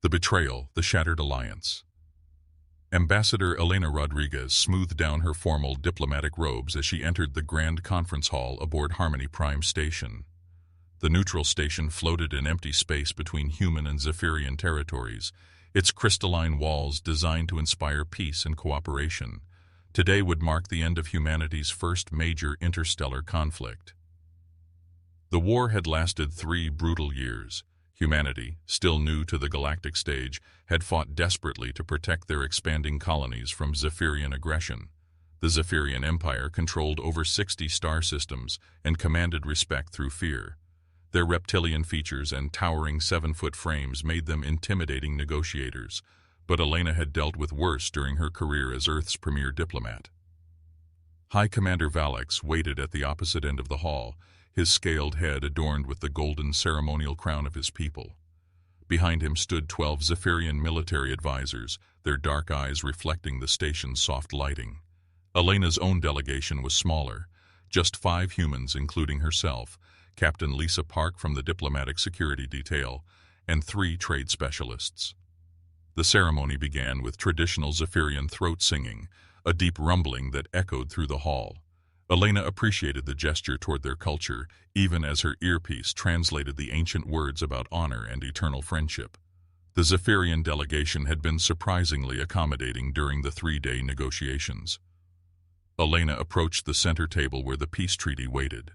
The betrayal, the shattered alliance. Ambassador Elena Rodriguez smoothed down her formal diplomatic robes as she entered the grand conference hall aboard Harmony Prime Station. The neutral station floated in empty space between human and Zephyrian territories, its crystalline walls designed to inspire peace and cooperation. Today would mark the end of humanity's first major interstellar conflict. The war had lasted 3 brutal years. Humanity, still new to the galactic stage, had fought desperately to protect their expanding colonies from Zephyrian aggression. The Zephyrian Empire controlled over 60 star systems and commanded respect through fear. Their reptilian features and towering 7-foot frames made them intimidating negotiators, but Elena had dealt with worse during her career as Earth's premier diplomat. High Commander Valix waited at the opposite end of the hall, his scaled head adorned with the golden ceremonial crown of his people. Behind him stood 12 Zephyrian military advisors, their dark eyes reflecting the station's soft lighting. Elena's own delegation was smaller, just 5 humans including herself, Captain Lisa Park from the Diplomatic Security Detail, and 3 trade specialists. The ceremony began with traditional Zephyrian throat singing, a deep rumbling that echoed through the hall. Elena appreciated the gesture toward their culture, even as her earpiece translated the ancient words about honor and eternal friendship. The Zephyrian delegation had been surprisingly accommodating during the 3-day negotiations. Elena approached the center table where the peace treaty waited.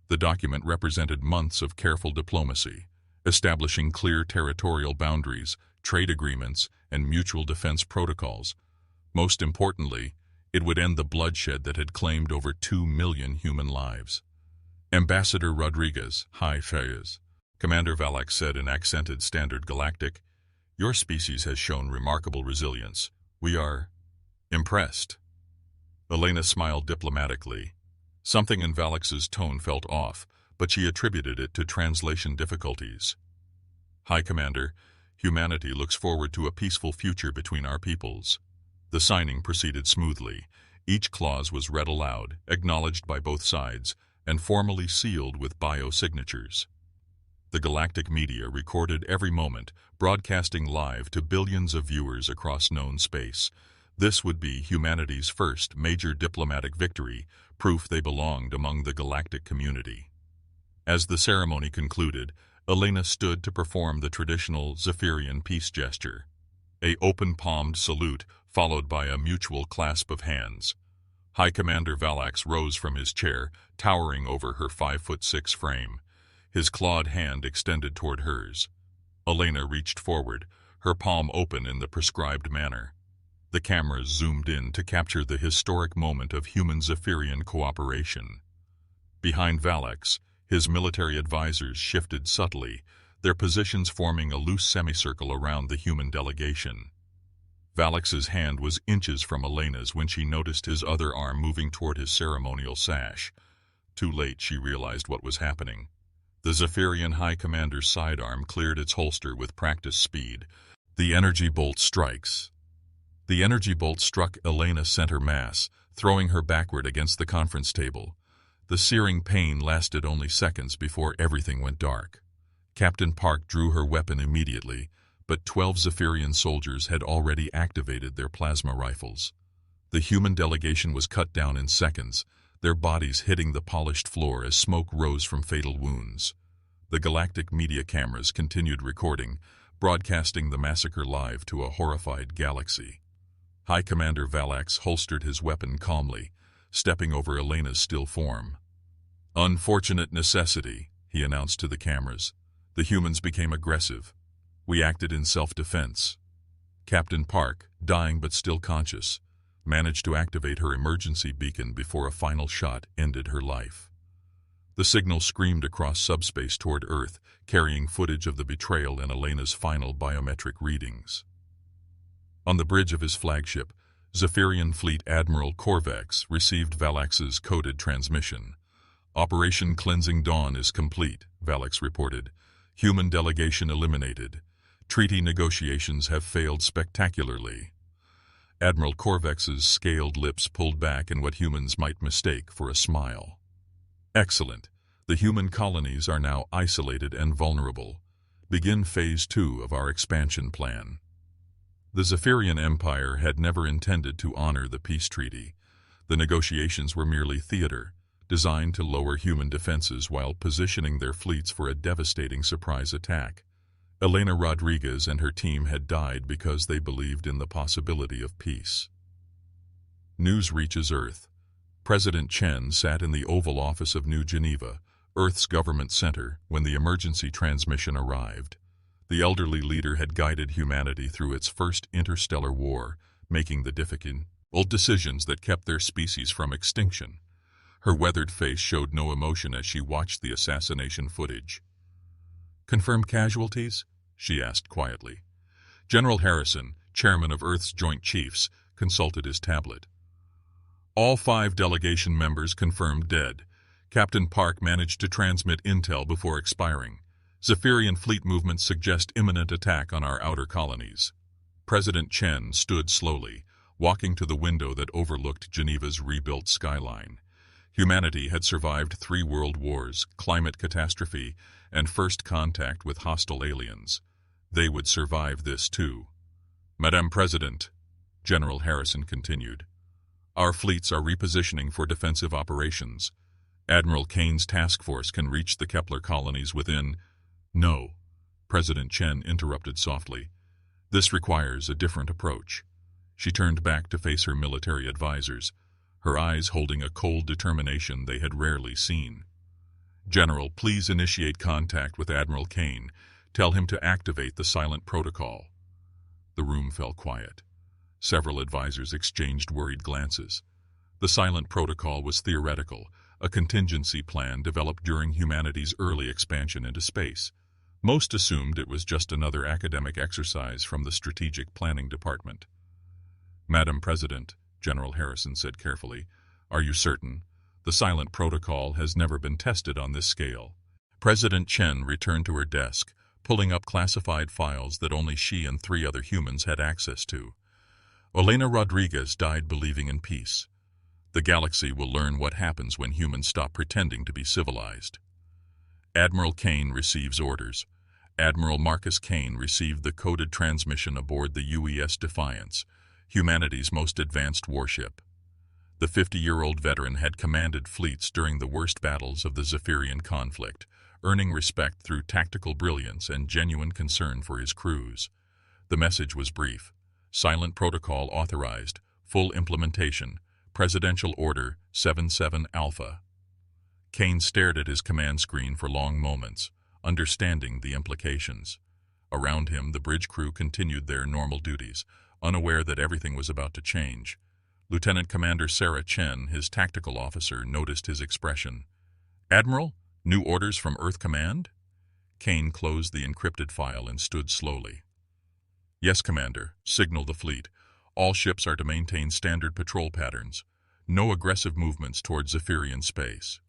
The document represented months of careful diplomacy, establishing clear territorial boundaries, trade agreements, and mutual defense protocols. Most importantly, it would end the bloodshed that had claimed over 2 million human lives. Ambassador Rodriguez, HFY, Commander Valak said in accented Standard Galactic, "Your species has shown remarkable resilience. We are impressed." Elena smiled diplomatically. Something in Valix's tone felt off, but she attributed it to translation difficulties. "High Commander, humanity looks forward to a peaceful future between our peoples." The signing proceeded smoothly. Each clause was read aloud, acknowledged by both sides, and formally sealed with biosignatures. The galactic media recorded every moment, broadcasting live to billions of viewers across known space. This would be humanity's first major diplomatic victory, proof they belonged among the galactic community. As the ceremony concluded, Elena stood to perform the traditional Zephyrian peace gesture, a open-palmed salute followed by a mutual clasp of hands. High Commander Valax rose from his chair, towering over her 5'6" frame, his clawed hand extended toward hers. Elena reached forward, her palm open in the prescribed manner. The cameras zoomed in to capture the historic moment of human Zephyrian cooperation. Behind Valax, his military advisors shifted subtly, their positions forming a loose semicircle around the human delegation. Valix's hand was inches from Elena's when she noticed his other arm moving toward his ceremonial sash. Too late, she realized what was happening. The Zephyrian High Commander's sidearm cleared its holster with practiced speed. The energy bolt strikes. The energy bolt struck Elena's center mass, throwing her backward against the conference table. The searing pain lasted only seconds before everything went dark. Captain Park drew her weapon immediately, but 12 Zephyrian soldiers had already activated their plasma rifles. The human delegation was cut down in seconds, their bodies hitting the polished floor as smoke rose from fatal wounds. The galactic media cameras continued recording, broadcasting the massacre live to a horrified galaxy. High Commander Valax holstered his weapon calmly, stepping over Elena's still form. "Unfortunate necessity," he announced to the cameras. "The humans became aggressive. We acted in self-defense." Captain Park, dying but still conscious, managed to activate her emergency beacon before a final shot ended her life. The signal screamed across subspace toward Earth, carrying footage of the betrayal and Elena's final biometric readings. On the bridge of his flagship, Zephyrian Fleet Admiral Corvex received Valax's coded transmission. "Operation Cleansing Dawn is complete," Valax reported. "Human delegation eliminated. Treaty negotiations have failed spectacularly." Admiral Corvex's scaled lips pulled back in what humans might mistake for a smile. "Excellent. The human colonies are now isolated and vulnerable. Begin Phase 2 of our expansion plan. The Zephyrian Empire had never intended to honor the peace treaty. The negotiations were merely theater, designed to lower human defenses while positioning their fleets for a devastating surprise attack. Elena Rodriguez and her team had died because they believed in the possibility of peace. News reaches Earth. President Chen sat in the Oval Office of New Geneva, Earth's government center, when the emergency transmission arrived. The elderly leader had guided humanity through its first interstellar war, making the difficult decisions that kept their species from extinction. Her weathered face showed no emotion as she watched the assassination footage. "Confirmed casualties?" she asked quietly. General Harrison, chairman of Earth's Joint Chiefs, consulted his tablet. All 5 delegation members confirmed dead. Captain Park managed to transmit intel before expiring. Zephyrian fleet movements suggest imminent attack on our outer colonies. President Chen stood slowly, walking to the window that overlooked Geneva's rebuilt skyline. Humanity had survived 3 world wars, climate catastrophe, and first contact with hostile aliens. They would survive this too. "Madam President," General Harrison continued, "our fleets are repositioning for defensive operations. Admiral Kane's task force can reach the Kepler colonies within—" "No," President Chen interrupted softly. "This requires a different approach." She turned back to face her military advisors, her eyes holding a cold determination they had rarely seen. "General, please initiate contact with Admiral Kane. Tell him to activate the silent protocol." The room fell quiet. Several advisors exchanged worried glances. The silent protocol was theoretical, a contingency plan developed during humanity's early expansion into space. Most assumed it was just another academic exercise from the Strategic Planning Department. "Madam President," General Harrison said carefully, "are you certain? The silent protocol has never been tested on this scale." President Chen returned to her desk, pulling up classified files that only she and 3 other humans had access to. Elena Rodriguez died believing in peace. The galaxy will learn what happens when humans stop pretending to be civilized. Admiral Kane receives orders. Admiral Marcus Kane received the coded transmission aboard the UES Defiance, humanity's most advanced warship. The 50-year-old veteran had commanded fleets during the worst battles of the Zephyrian conflict, earning respect through tactical brilliance and genuine concern for his crews. The message was brief. Silent protocol authorized. Full implementation. Presidential Order 77 Alpha. Kane stared at his command screen for long moments, understanding the implications. Around him, the bridge crew continued their normal duties, unaware that everything was about to change. Lieutenant Commander Sarah Chen, his tactical officer, noticed his expression. "Admiral, new orders from Earth Command?" Kane closed the encrypted file and stood slowly. "Yes, Commander. Signal the fleet. All ships are to maintain standard patrol patterns. No aggressive movements towards Zephyrian space."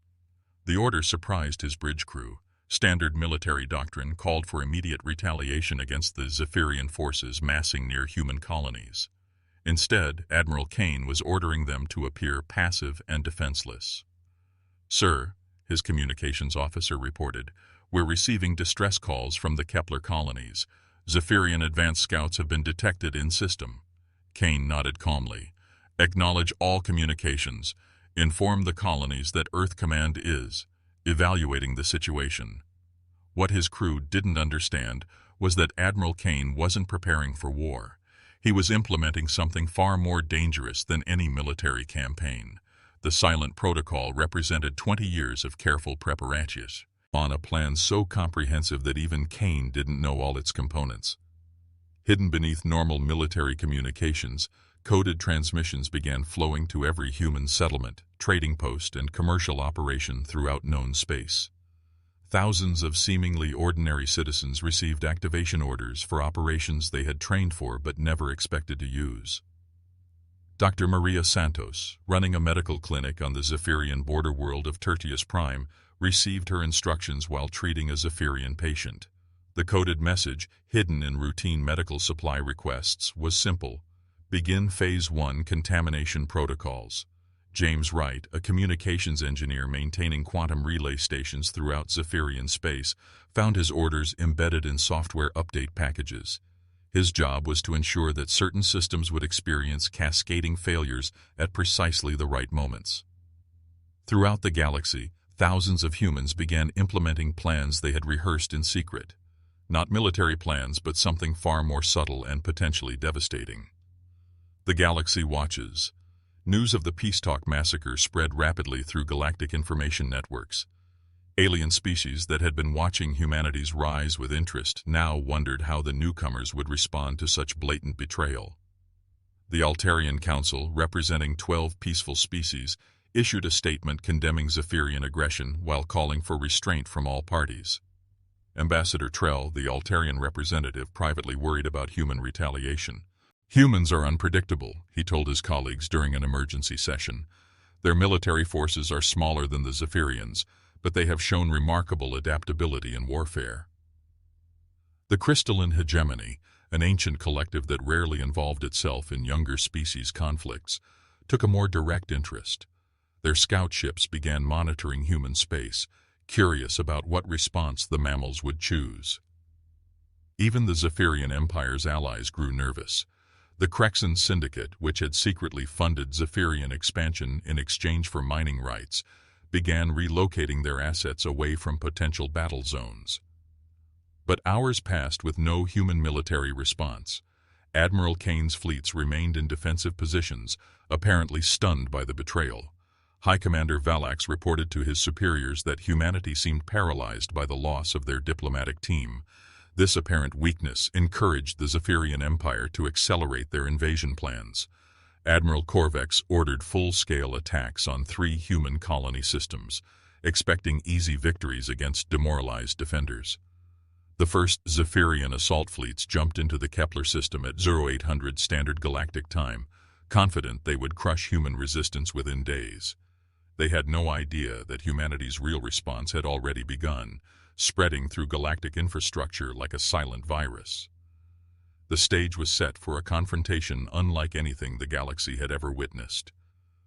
The order surprised his bridge crew. Standard military doctrine called for immediate retaliation against the Zephyrian forces massing near human colonies. Instead, Admiral Kane was ordering them to appear passive and defenseless. "Sir," his communications officer reported, "we're receiving distress calls from the Kepler colonies. Zephyrian advanced scouts have been detected in system." Kane nodded calmly. "Acknowledge all communications. Inform the colonies that Earth Command is evaluating the situation." What his crew didn't understand was that Admiral Kane wasn't preparing for war. He was implementing something far more dangerous than any military campaign. The silent protocol represented 20 years of careful preparations on a plan so comprehensive that even Kane didn't know all its components. Hidden beneath normal military communications, coded transmissions began flowing to every human settlement, trading post, and commercial operation throughout known space. Thousands of seemingly ordinary citizens received activation orders for operations they had trained for but never expected to use. Dr. Maria Santos, running a medical clinic on the Zephyrian border world of Tertius Prime, received her instructions while treating a Zephyrian patient. The coded message, hidden in routine medical supply requests, was simple. Begin Phase 1 contamination protocols. James Wright, a communications engineer maintaining quantum relay stations throughout Zephyrian space, found his orders embedded in software update packages. His job was to ensure that certain systems would experience cascading failures at precisely the right moments. Throughout the galaxy, thousands of humans began implementing plans they had rehearsed in secret. Not military plans, but something far more subtle and potentially devastating. The galaxy watches. News of the Peace Talk massacre spread rapidly through galactic information networks. Alien species that had been watching humanity's rise with interest now wondered how the newcomers would respond to such blatant betrayal. The Altarian Council, representing 12 peaceful species, issued a statement condemning Zephyrian aggression while calling for restraint from all parties. Ambassador Trell, the Altarian representative, privately worried about human retaliation. Humans are unpredictable, he told his colleagues during an emergency session. Their military forces are smaller than the Zephyrians, but they have shown remarkable adaptability in warfare. The Crystalline Hegemony, an ancient collective that rarely involved itself in younger species conflicts, took a more direct interest. Their scout ships began monitoring human space, curious about what response the mammals would choose. Even the Zephyrian Empire's allies grew nervous. The Crexan Syndicate, which had secretly funded Zephyrian expansion in exchange for mining rights, began relocating their assets away from potential battle zones. But hours passed with no human military response. Admiral Kane's fleets remained in defensive positions, apparently stunned by the betrayal. High Commander Valax reported to his superiors that humanity seemed paralyzed by the loss of their diplomatic team. This apparent weakness encouraged the Zephyrian Empire to accelerate their invasion plans. Admiral Corvex ordered full-scale attacks on 3 human colony systems, expecting easy victories against demoralized defenders. The first Zephyrian assault fleets jumped into the Kepler system at 0800 Standard Galactic Time, confident they would crush human resistance within days. They had no idea that humanity's real response had already begun, spreading through galactic infrastructure like a silent virus. The stage was set for a confrontation unlike anything the galaxy had ever witnessed.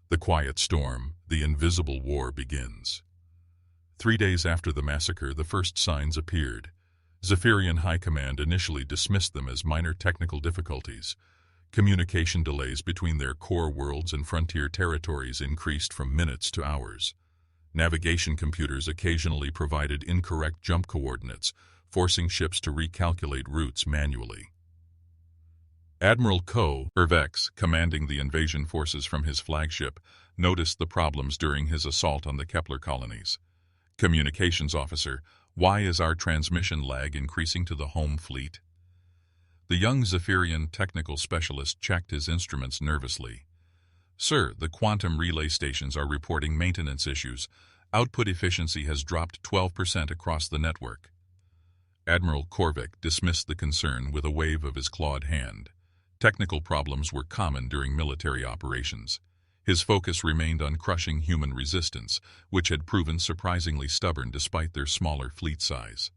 The quiet storm, the invisible war, begins. 3 days after the massacre, the first signs appeared. Zephyrian High Command initially dismissed them as minor technical difficulties. Communication delays between their core worlds and frontier territories increased from minutes to hours. Navigation computers occasionally provided incorrect jump coordinates, forcing ships to recalculate routes manually. Admiral Corvex, commanding the invasion forces from his flagship, noticed the problems during his assault on the Kepler colonies. Communications officer, why is our transmission lag increasing to the home fleet? The young Zephyrian technical specialist checked his instruments nervously. Sir, the quantum relay stations are reporting maintenance issues. Output efficiency has dropped 12% across the network. Admiral Corvex dismissed the concern with a wave of his clawed hand. Technical problems were common during military operations. His focus remained on crushing human resistance, which had proven surprisingly stubborn despite their smaller fleet size.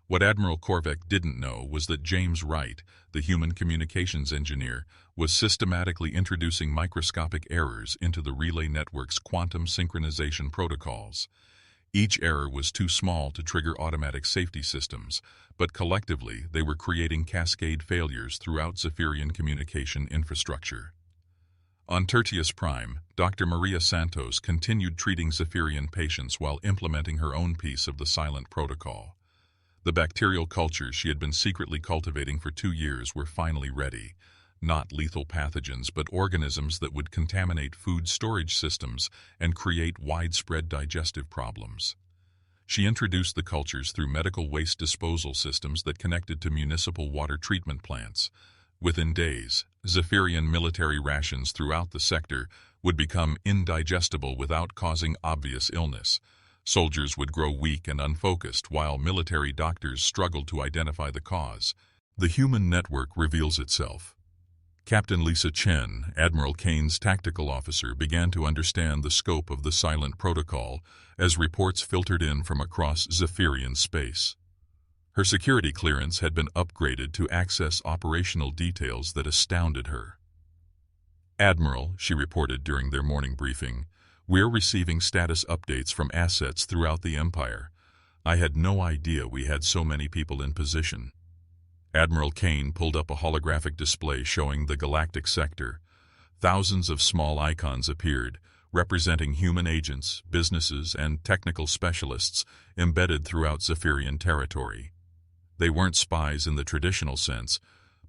What Admiral Corvex didn't know was that James Wright, the human communications engineer, was systematically introducing microscopic errors into the relay network's quantum synchronization protocols. Each error was too small to trigger automatic safety systems, but collectively they were creating cascade failures throughout Zephyrian communication infrastructure. On Tertius Prime, Dr. Maria Santos continued treating Zephyrian patients while implementing her own piece of the silent protocol. The bacterial cultures she had been secretly cultivating for 2 years were finally ready. Not lethal pathogens, but organisms that would contaminate food storage systems and create widespread digestive problems. She introduced the cultures through medical waste disposal systems that connected to municipal water treatment plants. Within days, Zephyrian military rations throughout the sector would become indigestible without causing obvious illness. Soldiers would grow weak and unfocused while military doctors struggled to identify the cause. The human network reveals itself. Captain Lisa Chen, Admiral Kane's tactical officer, began to understand the scope of the silent protocol as reports filtered in from across Zephyrian space. Her security clearance had been upgraded to access operational details that astounded her. "Admiral," she reported during their morning briefing, "we're receiving status updates from assets throughout the Empire. I had no idea we had so many people in position." Admiral Kane pulled up a holographic display showing the galactic sector. Thousands of small icons appeared, representing human agents, businesses, and technical specialists embedded throughout Zephyrian territory. They weren't spies in the traditional sense,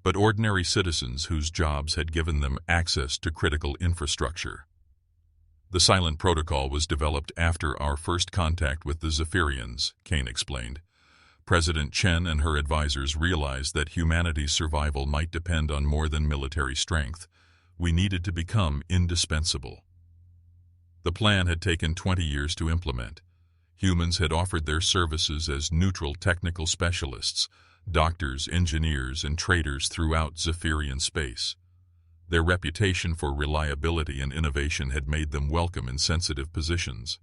but ordinary citizens whose jobs had given them access to critical infrastructure. "The silent protocol was developed after our first contact with the Zephyrians," Kane explained. "President Chen and her advisors realized that humanity's survival might depend on more than military strength. We needed to become indispensable." The plan had taken 20 years to implement. Humans had offered their services as neutral technical specialists, doctors, engineers, and traders throughout Zephyrian space. Their reputation for reliability and innovation had made them welcome in sensitive positions.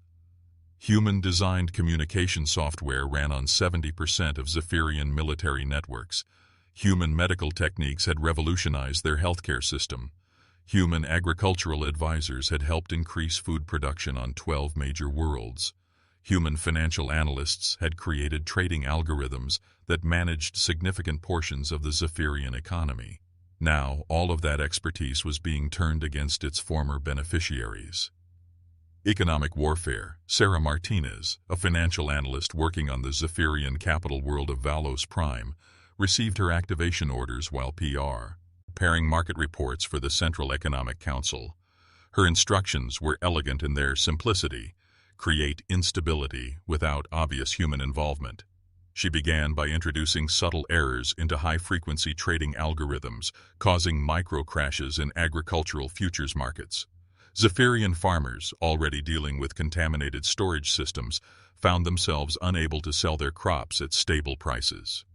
Human-designed communication software ran on 70% of Zephyrian military networks. Human medical techniques had revolutionized their healthcare system. Human agricultural advisors had helped increase food production on 12 major worlds. Human financial analysts had created trading algorithms that managed significant portions of the Zephyrian economy. Now, all of that expertise was being turned against its former beneficiaries. Economic warfare. Sarah Martinez, a financial analyst working on the Zephyrian capital world of Valos Prime, received her activation orders while preparing market reports for the Central Economic Council. Her instructions were elegant in their simplicity: create instability without obvious human involvement. She began by introducing subtle errors into high-frequency trading algorithms, causing micro-crashes in agricultural futures markets. Zephyrian farmers, already dealing with contaminated storage systems, found themselves unable to sell their crops at stable prices.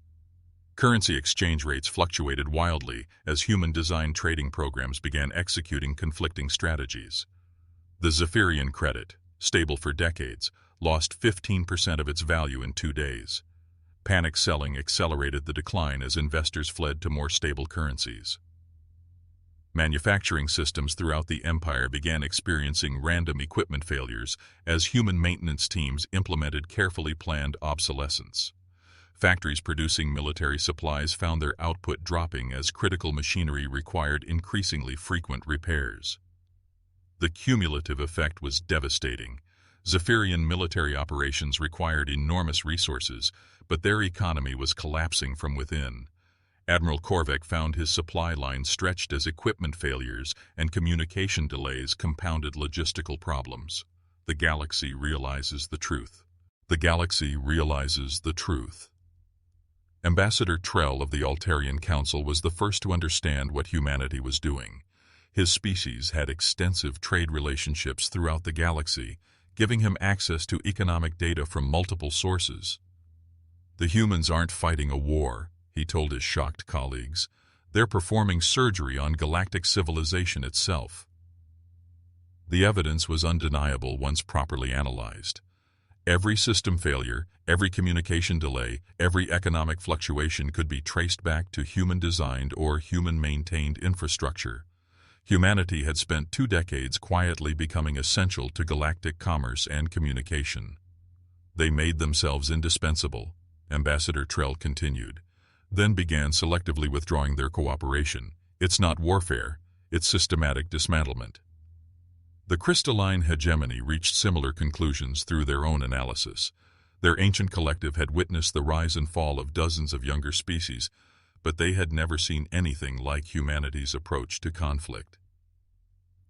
Currency exchange rates fluctuated wildly as human-designed trading programs began executing conflicting strategies. The Zephyrian credit, stable for decades, lost 15% of its value in 2 days. Panic selling accelerated the decline as investors fled to more stable currencies. Manufacturing systems throughout the Empire began experiencing random equipment failures as human maintenance teams implemented carefully planned obsolescence. Factories producing military supplies found their output dropping as critical machinery required increasingly frequent repairs. The cumulative effect was devastating. Zephyrian military operations required enormous resources, but their economy was collapsing from within. Admiral Korvek found his supply lines stretched as equipment failures and communication delays compounded logistical problems. The galaxy realizes the truth. The galaxy realizes the truth. Ambassador Trell of the Altarian Council was the first to understand what humanity was doing. His species had extensive trade relationships throughout the galaxy, giving him access to economic data from multiple sources. "The humans aren't fighting a war," he told his shocked colleagues. "They're performing surgery on galactic civilization itself." The evidence was undeniable once properly analyzed. Every system failure, every communication delay, every economic fluctuation could be traced back to human-designed or human-maintained infrastructure. Humanity had spent 2 decades quietly becoming essential to galactic commerce and communication. "They made themselves indispensable," Ambassador Trell continued, then began selectively withdrawing their cooperation. "It's not warfare, it's systematic dismantlement." The crystalline hegemony reached similar conclusions through their own analysis. Their ancient collective had witnessed the rise and fall of dozens of younger species, but they had never seen anything like humanity's approach to conflict.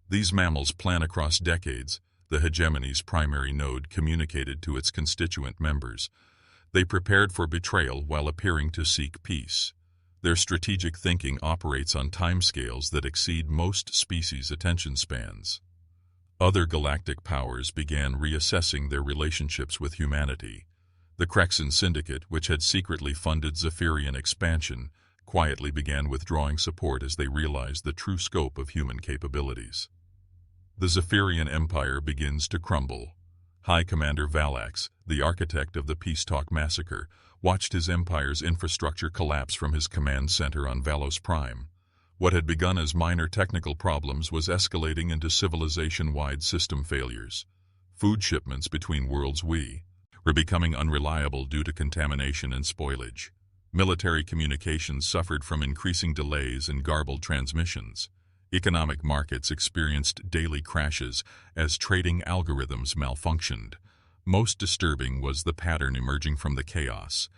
These mammals plan across decades. The hegemony's primary node communicated to its constituent members. They prepared for betrayal while appearing to seek peace. Their strategic thinking operates on timescales that exceed most species' attention spans. Other galactic powers began reassessing their relationships with humanity. The Crexan Syndicate, which had secretly funded Zephyrian expansion, quietly began withdrawing support as they realized the true scope of human capabilities. The Zephyrian Empire begins to crumble. High Commander Valax, the architect of the Peace Talk massacre, watched his empire's infrastructure collapse from his command center on Valos Prime. What had begun as minor technical problems was escalating into civilization-wide system failures. Food shipments between worlds were becoming unreliable due to contamination and spoilage. Military communications suffered from increasing delays and garbled transmissions. Economic markets experienced daily crashes as trading algorithms malfunctioned. Most disturbing was the pattern emerging from the chaos.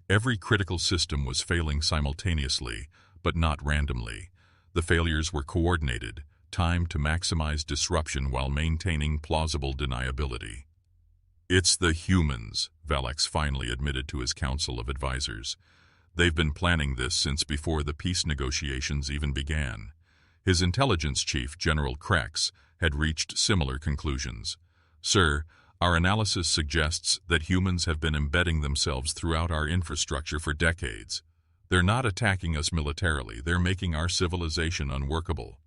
Every critical system was failing simultaneously, but not randomly. The failures were coordinated, timed to maximize disruption while maintaining plausible deniability. "It's the humans," Valek finally admitted to his council of advisors. "They've been planning this since before the peace negotiations even began." His intelligence chief, General Krex, had reached similar conclusions. "Sir, our analysis suggests that humans have been embedding themselves throughout our infrastructure for decades. They're not attacking us militarily, they're making our civilization unworkable."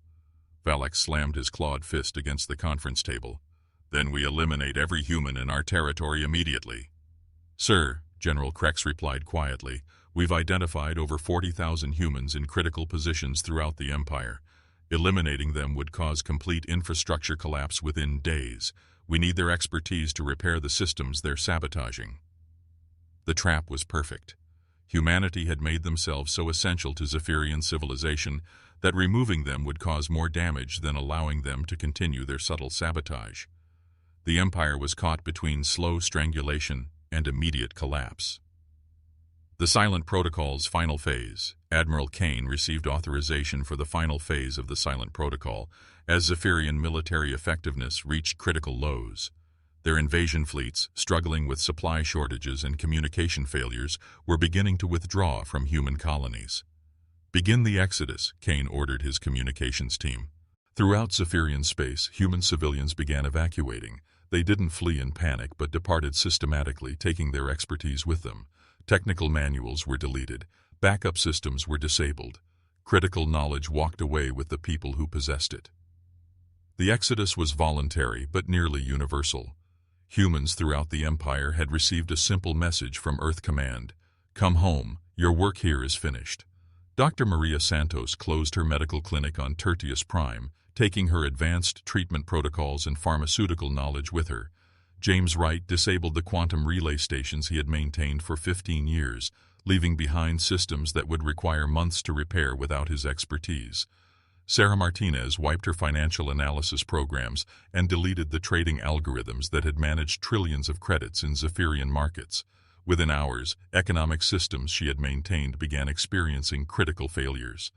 Valek slammed his clawed fist against the conference table. "Then we eliminate every human in our territory immediately." "Sir," General Krex replied quietly, "we've identified over 40,000 humans in critical positions throughout the Empire. Eliminating them would cause complete infrastructure collapse within days. We need their expertise to repair the systems they're sabotaging." The trap was perfect. Humanity had made themselves so essential to Zephyrian civilization that removing them would cause more damage than allowing them to continue their subtle sabotage. The Empire was caught between slow strangulation and immediate collapse. The Silent Protocol's final phase. Admiral Kane received authorization for the final phase of the Silent Protocol as Zephyrian military effectiveness reached critical lows. Their invasion fleets, struggling with supply shortages and communication failures, were beginning to withdraw from human colonies. "Begin the exodus," Kane ordered his communications team. Throughout Zephyrian space, human civilians began evacuating. They didn't flee in panic, but departed systematically, taking their expertise with them. Technical manuals were deleted. Backup systems were disabled. Critical knowledge walked away with the people who possessed it. The exodus was voluntary, but nearly universal. Humans throughout the Empire had received a simple message from Earth Command: "Come home, your work here is finished." Dr. Maria Santos closed her medical clinic on Tertius Prime, taking her advanced treatment protocols and pharmaceutical knowledge with her. James Wright disabled the quantum relay stations he had maintained for 15 years, leaving behind systems that would require months to repair without his expertise. Sarah Martinez wiped her financial analysis programs and deleted the trading algorithms that had managed trillions of credits in Zephyrian markets. Within hours, economic systems she had maintained began experiencing critical failures.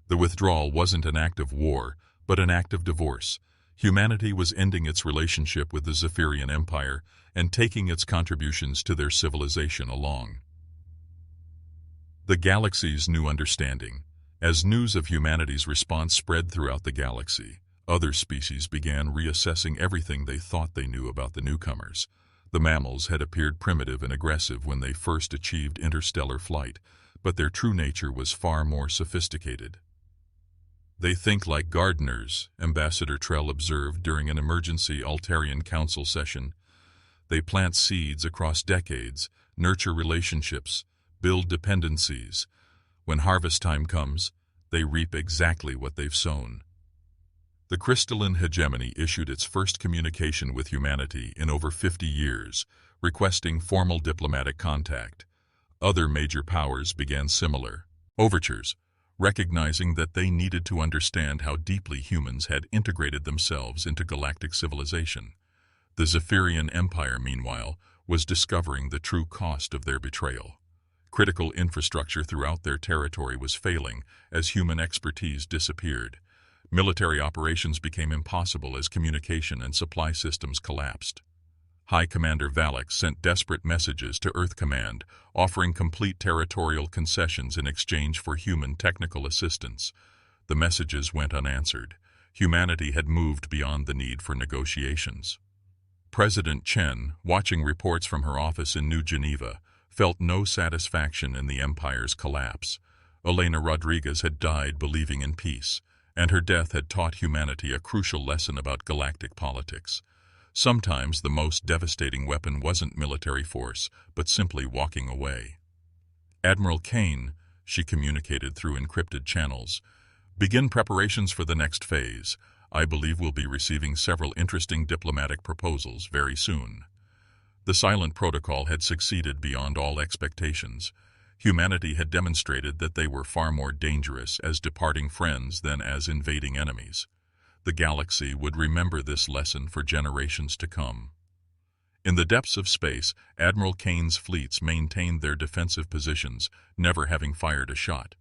The withdrawal wasn't an act of war, but an act of divorce. Humanity was ending its relationship with the Zephyrian Empire and taking its contributions to their civilization along. The galaxy's new understanding. As news of humanity's response spread throughout the galaxy, other species began reassessing everything they thought they knew about the newcomers. The mammals had appeared primitive and aggressive when they first achieved interstellar flight, but their true nature was far more sophisticated. "They think like gardeners," Ambassador Trell observed during an emergency Altarian Council session. "They plant seeds across decades, nurture relationships, build dependencies. When harvest time comes, they reap exactly what they've sown." The crystalline hegemony issued its first communication with humanity in over 50 years, requesting formal diplomatic contact. Other major powers began similar overtures, recognizing that they needed to understand how deeply humans had integrated themselves into galactic civilization. The Zephyrian Empire, meanwhile, was discovering the true cost of their betrayal. Critical infrastructure throughout their territory was failing as human expertise disappeared. Military operations became impossible as communication and supply systems collapsed. High Commander Valek sent desperate messages to Earth Command, offering complete territorial concessions in exchange for human technical assistance. The messages went unanswered. Humanity had moved beyond the need for negotiations. President Chen, watching reports from her office in New Geneva, felt no satisfaction in the Empire's collapse. Elena Rodriguez had died believing in peace, and her death had taught humanity a crucial lesson about galactic politics. Sometimes the most devastating weapon wasn't military force, but simply walking away. "Admiral Kane," she communicated through encrypted channels, Begin preparations for the next phase. I believe we'll be receiving several interesting diplomatic proposals very soon. The silent protocol had succeeded beyond all expectations. Humanity had demonstrated that they were far more dangerous as departing friends than as invading enemies. The galaxy would remember this lesson for generations to come. In the depths of space, Admiral Kane's fleets maintained their defensive positions, never having fired a shot.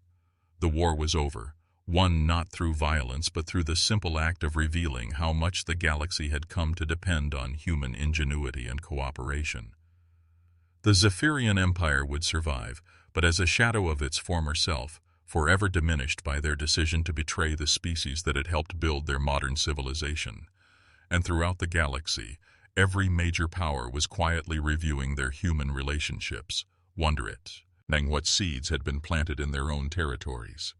The war was over, won not through violence but through the simple act of revealing how much the galaxy had come to depend on human ingenuity and cooperation. The Zephyrian Empire would survive, but as a shadow of its former self, forever diminished by their decision to betray the species that had helped build their modern civilization. And throughout the galaxy, every major power was quietly reviewing their human relationships, wondering what seeds had been planted in their own territories.